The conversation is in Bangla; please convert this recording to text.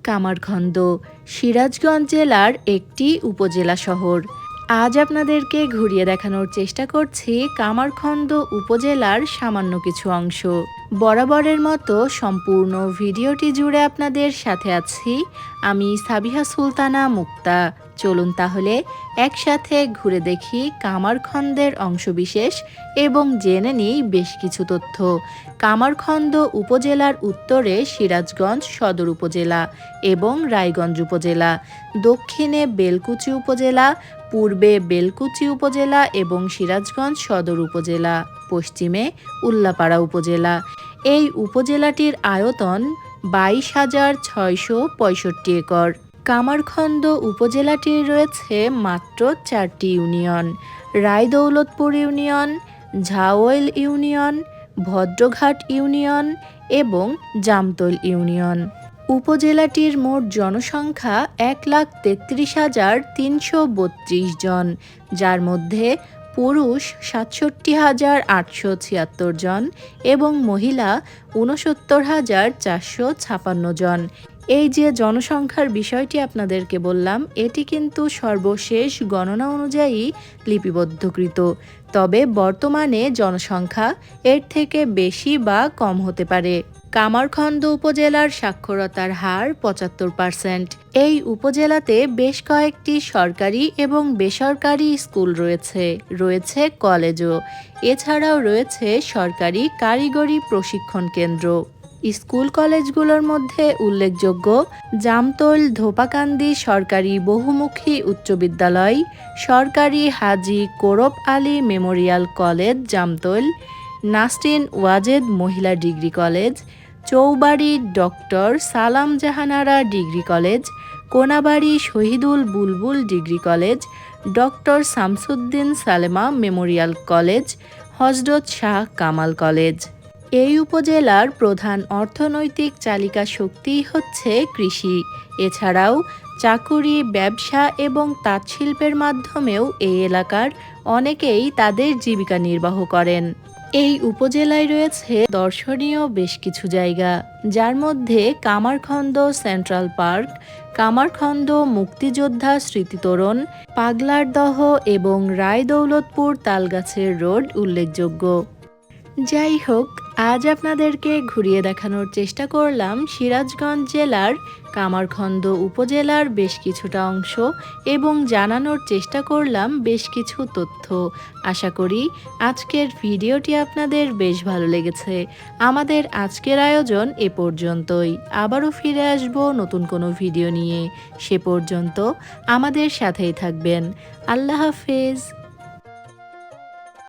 কামারখন্দ সিরাজগঞ্জ জেলার একটি উপজেলা শহর। আজ আপনাদেরকে ঘুরিয়ে দেখানোর চেষ্টা করছি কামারখন্দ উপজেলার সামান্য কিছু অংশ। বরাবরের মতো সম্পূর্ণ ভিডিওটি জুড়ে আপনাদের সাথে আছি আমি সাবিহা সুলতানা মুক্তা। চলুন তাহলে একসাথে ঘুরে দেখি কামারখন্দের অংশবিশেষ এবং জেনে নিই বেশ কিছু তথ্য। কামারখন্দ উপজেলার উত্তরে সিরাজগঞ্জ সদর উপজেলা এবং রায়গঞ্জ উপজেলা, দক্ষিণে বেলকুচি উপজেলা, পূর্বে বেলকুচি উপজেলা এবং সিরাজগঞ্জ সদর উপজেলা, পশ্চিমে উল্লাপাড়া উপজেলা। এই উপজেলাটির আয়তন 22,665 একর। কামারখন্দ উপজেলাটির রয়েছে মাত্র 4টি union: রায়দৌলতপুর union, Jhawail union, Bhadraghat union এবং জামতল ইউনিয়ন। উপজেলাটির মোট জনসংখ্যা 1,33,332 জন, যার মধ্যে পুরুষ 67,876 জন এবং মহিলা 69,456 জন। এই যে জনসংখ্যার বিষয়টি আপনাদেরকে বললাম, এটি কিন্তু সর্বশেষ গণনা অনুযায়ী লিপিবদ্ধকৃত। তবে বর্তমানে জনসংখ্যা এর থেকে বেশি বা কম হতে পারে। কামারখন্দ উপজেলার সাক্ষরতার হার 75%। এই উপজেলাতে বেশ কয়েকটি সরকারি এবং বেসরকারি স্কুল রয়েছে কলেজও। এছাড়াও রয়েছে সরকারি কারিগরি প্রশিক্ষণ কেন্দ্র। স্কুল কলেজগুলোর মধ্যে উল্লেখযোগ্য জামতল ধোপাকান্দি সরকারি বহুমুখী উচ্চ বিদ্যালয়, সরকারি হাজী কোরব আলী মেমোরিয়াল কলেজ জামতল, নাসরিন ওয়াজেদ মহিলা ডিগ্রি কলেজ, চৌবাড়ি ডক্টর সালাম জাহানারা ডিগ্রি কলেজ, কোনাবাড়ি শহীদুল বুলবুল degree college, doctor Shamsuddin Salema Memorial college, হজরত শাহ কামাল কলেজ। এই উপজেলার প্রধান অর্থনৈতিক চালিকা শক্তিই হচ্ছে কৃষি। এছাড়াও চাকুরি, ব্যবসা এবং তাঁত শিল্পের মাধ্যমেও এই এলাকার অনেকেই তাদের জীবিকা নির্বাহ করেন। এই উপজেলায় রয়েছে দর্শনীয় বেশ কিছু জায়গা, যার মধ্যে কামারখন্দ সেন্ট্রাল পার্ক, কামারখন্দ মুক্তিযোদ্ধা স্মৃতিতোরণ, পাগলার দহ এবং রায়দৌলতপুর তালগাছের রোড উল্লেখযোগ্য। যাই হোক, আজ আপনাদেরকে ঘুরিয়ে দেখানোর চেষ্টা করলাম সিরাজগঞ্জ জেলার কামারখন্দ উপজেলার বেশ কিছুটা অংশ এবং জানানোর চেষ্টা করলাম বেশ কিছু তথ্য। আশা করি আজকের ভিডিওটি আপনাদের বেশ ভালো লেগেছে। আমাদের আজকের আয়োজন এ পর্যন্তই। আবারও ফিরে আসব নতুন কোনো ভিডিও নিয়ে। সে পর্যন্ত আমাদের সাথেই থাকবেন। আল্লাহ হাফেজ।